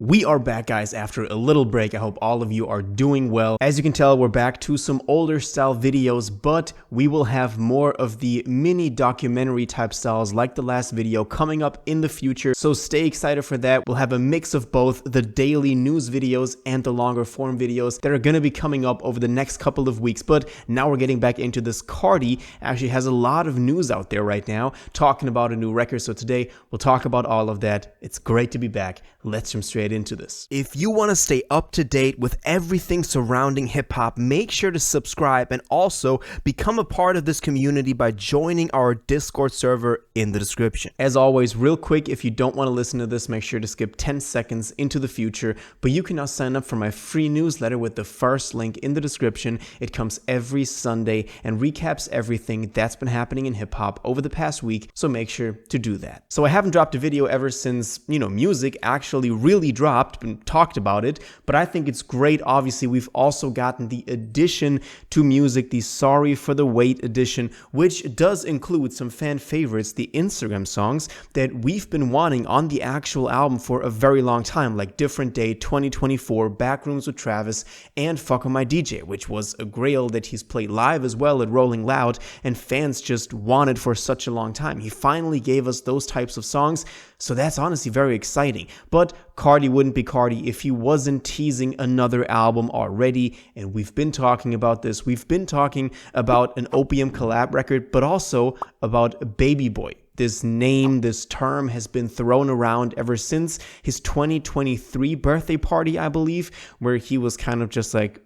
We are back, guys, after a little break. I hope all of you are doing well. As you can tell, we're back to some older style videos, but we will have more of the mini documentary type styles like the last video coming up in the future. So stay excited for that. We'll have a mix of both the daily news videos and the longer form videos that are going to be coming up over the next couple of weeks. But now we're getting back into this. Carti actually has a lot of news out there right now talking about a new record. So today we'll talk about all of that. It's great to be back. Let's jump straight into this. If you want to stay up to date with everything surrounding hip hop, make sure to subscribe and also become a part of this community by joining our Discord server in the description. As always, real quick, if you don't want to listen to this, make sure to skip 10 seconds into the future, but you can now sign up for my free newsletter with the first link in the description. It comes every Sunday and recaps everything that's been happening in hip hop over the past week, so make sure to do that. So I haven't dropped a video ever since, music actually really dropped and talked about it, but I think it's great. Obviously, we've also gotten the addition to music, the Sorry for the Wait edition, which does include some fan favorites, the Instagram songs that we've been wanting on the actual album for a very long time, like Different Day, 2024, Backrooms with Travis, and Fuck on My DJ, which was a grail that he's played live as well at Rolling Loud, and fans just wanted for such a long time. He finally gave us those types of songs, so that's honestly very exciting. But Carti wouldn't be Carti if he wasn't teasing another album already, and we've been talking about this. We've been talking about an Opium collab record, but also about Baby Boy. This name, this term has been thrown around ever since his 2023 birthday party, I believe, where he was kind of just like,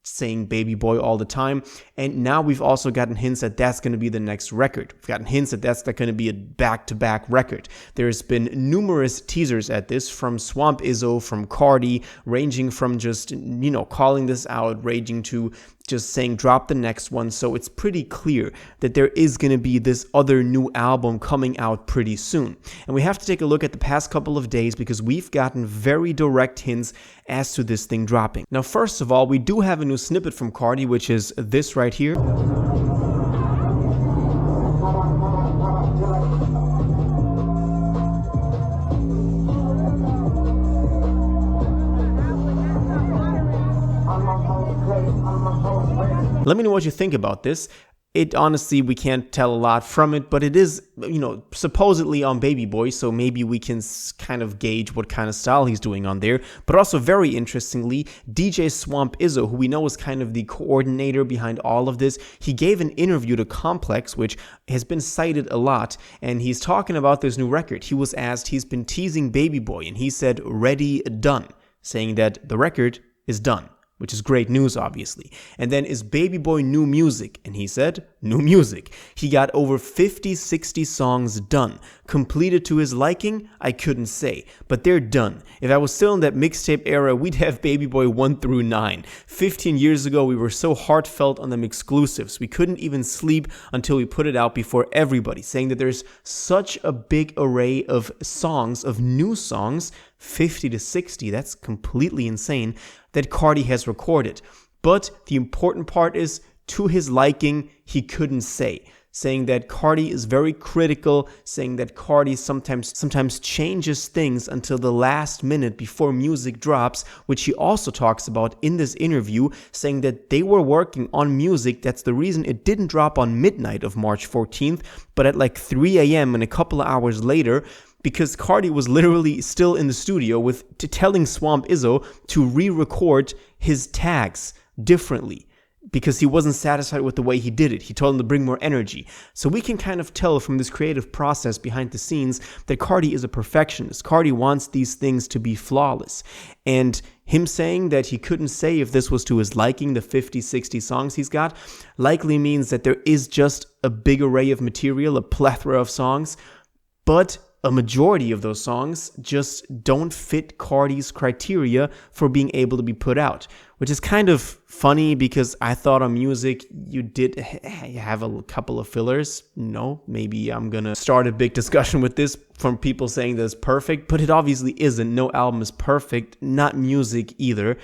saying Baby Boy all the time. And now we've also gotten hints that that's going to be the next record. We've gotten hints that that's going to be a back-to-back record. There's been numerous teasers at this from Swamp Izzo, from Carti, ranging from just, calling this out, ranging to just saying drop the next one. So it's pretty clear that there is going to be this other new album coming out pretty soon. And we have to take a look at the past couple of days because we've gotten very direct hints as to this thing dropping. Now, first of all, we do have a new snippet from Carti, which is this right here. Let me know what you think about this. It honestly, we can't tell a lot from it, but it is, supposedly on Baby Boy, so maybe we can kind of gauge what kind of style he's doing on there. But also, very interestingly, DJ Swamp Izzo, who we know is kind of the coordinator behind all of this, he gave an interview to Complex, which has been cited a lot, and he's talking about this new record. He was asked, he's been teasing Baby Boy, and he said, ready, done, saying that the record is done, which is great news, obviously. And then, is Baby Boy new music? And he said, new music. He got over 50, 60 songs done. Completed to his liking? I couldn't say, but they're done. If I was still in that mixtape era, we'd have Baby Boy 1 through 9. 15 years ago, we were so heartfelt on them exclusives. We couldn't even sleep until we put it out before everybody, saying that there's such a big array of songs, of new songs, 50 to 60, that's completely insane, that Carti has recorded. But the important part is, to his liking, he couldn't say, saying that Carti is very critical, saying that Carti sometimes changes things until the last minute before music drops, which he also talks about in this interview, saying that they were working on music. That's the reason it didn't drop on midnight of March 14th, but at like 3 a.m. and a couple of hours later, because Carti was literally still in the studio telling Swamp Izzo to re-record his tags differently because he wasn't satisfied with the way he did it. He told him to bring more energy. So we can kind of tell from this creative process behind the scenes that Carti is a perfectionist. Carti wants these things to be flawless. And him saying that he couldn't say if this was to his liking, the 50, 60 songs he's got, likely means that there is just a big array of material, a plethora of songs, but a majority of those songs just don't fit Carti's criteria for being able to be put out, which is kind of funny because I thought on music you did have a couple of fillers. Maybe I'm gonna start a big discussion with this from people saying that it's perfect, but it obviously isn't. No album is perfect, not music either.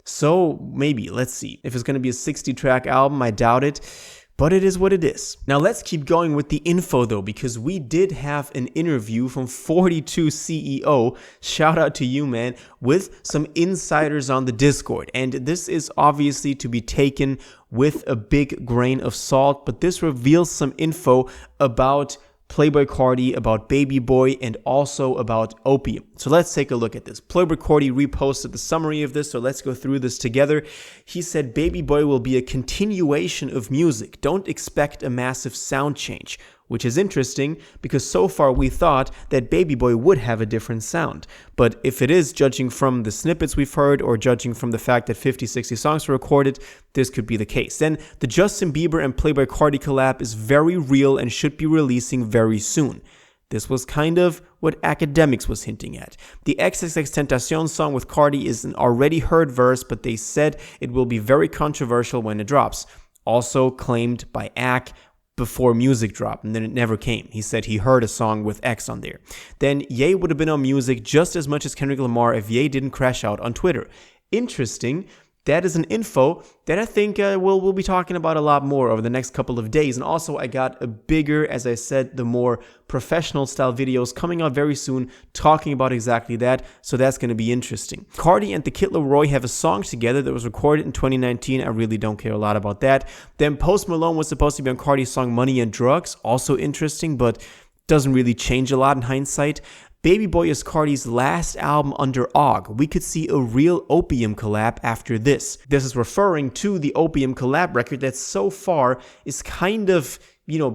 So maybe, let's see. If it's gonna be a 60-track album, I doubt it. But it is what it is. Now let's keep going with the info though, because we did have an interview from 42 CEO, shout out to you man, with some insiders on the Discord. And this is obviously to be taken with a big grain of salt, but this reveals some info about Playboi Carti, about Baby Boy, and also about Opium. So let's take a look at this. Playboi Carti reposted the summary of this, so let's go through this together. He said, Baby Boy will be a continuation of music. Don't expect a massive sound change. Which is interesting because so far we thought that Baby Boy would have a different sound. But if it is, judging from the snippets we've heard or judging from the fact that 50, 60 songs were recorded, this could be the case. Then the Justin Bieber and Playboi Carti collab is very real and should be releasing very soon. This was kind of what Academics was hinting at. The XXXTentacion song with Carti is an already heard verse, but they said it will be very controversial when it drops. Also claimed by Ak before music dropped, and then it never came. He said he heard a song with X on there. Then Ye would have been on music just as much as Kendrick Lamar if Ye didn't crash out on Twitter. Interesting. That is an info that I think we'll be talking about a lot more over the next couple of days. And also I got a bigger, as I said, the more professional style videos coming out very soon talking about exactly that. So that's going to be interesting. Carti and the Kid Laroi have a song together that was recorded in 2019. I really don't care a lot about that. Then Post Malone was supposed to be on Carti's song Money and Drugs. Also interesting, but doesn't really change a lot in hindsight. Baby Boy is Carti's last album under OG. We could see a real Opium collab after this. This is referring to the Opium collab record that so far is kind of,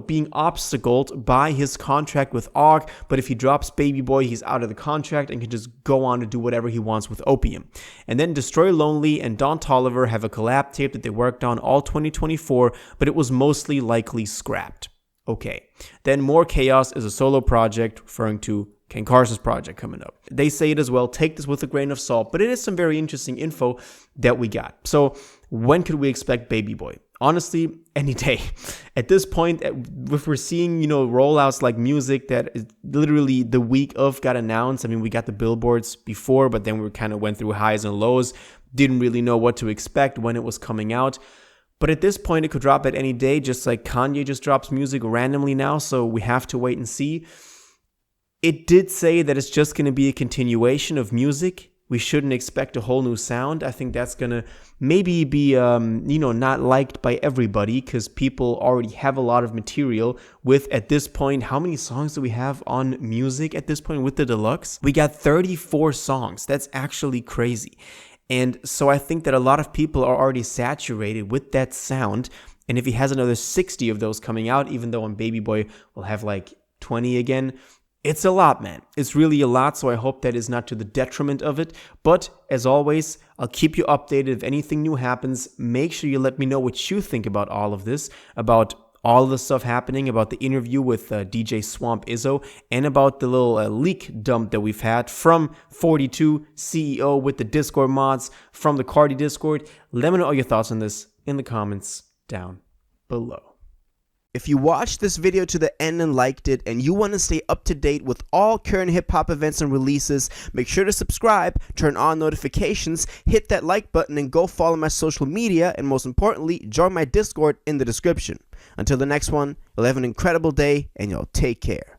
being obstacled by his contract with OG. But if he drops Baby Boy, he's out of the contract and can just go on to do whatever he wants with Opium. And then Destroy Lonely and Don Toliver have a collab tape that they worked on all 2024, but it was mostly likely scrapped. Okay. Then More Chaos is a solo project referring to Ken Carson's project coming up. They say it as well. Take this with a grain of salt, but it is some very interesting info that we got. So when could we expect Baby Boy? Honestly, any day. At this point, if we're seeing, rollouts like music that is literally the week of got announced. I mean, we got the billboards before, but then we kind of went through highs and lows. Didn't really know what to expect when it was coming out. But at this point, it could drop at any day, just like Kanye just drops music randomly now. So we have to wait and see. It did say that it's just going to be a continuation of music. We shouldn't expect a whole new sound. I think that's going to maybe be, not liked by everybody because people already have a lot of material with, at this point, how many songs do we have on music at this point with the deluxe? We got 34 songs. That's actually crazy. And so I think that a lot of people are already saturated with that sound. And if he has another 60 of those coming out, even though on Baby Boy we'll have like 20 again, it's a lot, man. It's really a lot, so I hope that is not to the detriment of it. But as always, I'll keep you updated if anything new happens. Make sure you let me know what you think about all of this, about all of the stuff happening, about the interview with DJ Swamp Izzo, and about the little leak dump that we've had from 42 CEO with the Discord mods from the Carti Discord. Let me know all your thoughts on this in the comments down below. If you watched this video to the end and liked it and you want to stay up to date with all current hip-hop events and releases, make sure to subscribe, turn on notifications, hit that like button, and go follow my social media, and most importantly, join my Discord in the description. Until the next one, you'll have an incredible day and you'll take care.